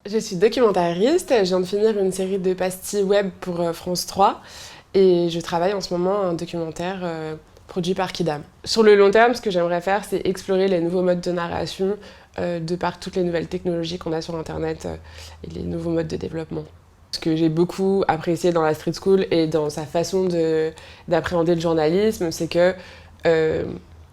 Je suis documentariste, je viens de finir une série de pastilles web pour France 3 et je travaille en ce moment un documentaire produit par Kidam. Sur le long terme, ce que j'aimerais faire, c'est explorer les nouveaux modes de narration de par toutes les nouvelles technologies qu'on a sur Internet et les nouveaux modes de développement. Ce que j'ai beaucoup apprécié dans la street school et dans sa façon d'appréhender le journalisme, c'est que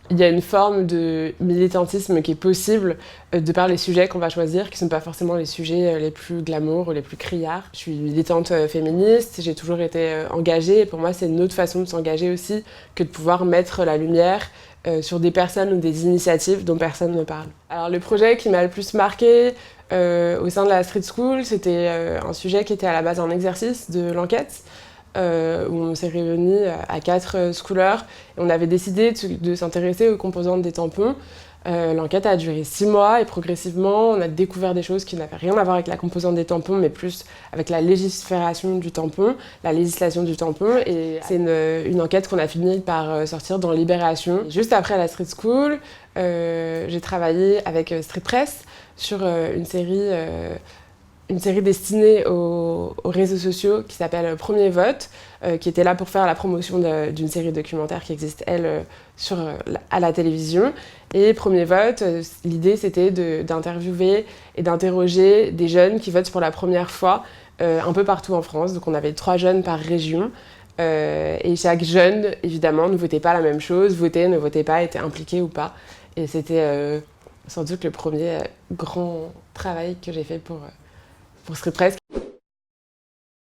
il y a une forme de militantisme qui est possible de par les sujets qu'on va choisir, qui ne sont pas forcément les sujets les plus glamour ou les plus criards. Je suis militante féministe, j'ai toujours été engagée et pour moi c'est une autre façon de s'engager aussi que de pouvoir mettre la lumière sur des personnes ou des initiatives dont personne ne parle. Alors le projet qui m'a le plus marqué au sein de la street school, c'était un sujet qui était à la base un exercice de l'enquête. Où on s'est réunis à 4 schoolers et on avait décidé de s'intéresser aux composantes des tampons. L'enquête a duré 6 mois et progressivement on a découvert des choses qui n'avaient rien à voir avec la composante des tampons mais plus avec la légifération du tampon, la législation du tampon, et c'est une enquête qu'on a fini par sortir dans Libération. Juste après la street school, j'ai travaillé avec Street Press sur une série destinée aux réseaux sociaux qui s'appelle Premier Vote, qui était là pour faire la promotion d'une série documentaire qui existe, elle, à la télévision. Et Premier Vote, l'idée c'était d'interviewer et d'interroger des jeunes qui votent pour la première fois un peu partout en France. Donc on avait 3 jeunes par région. Et chaque jeune, évidemment, ne votait pas la même chose, votait, ne votait pas, était impliqué ou pas. Et c'était sans doute le premier grand travail que j'ai fait pour Street Press.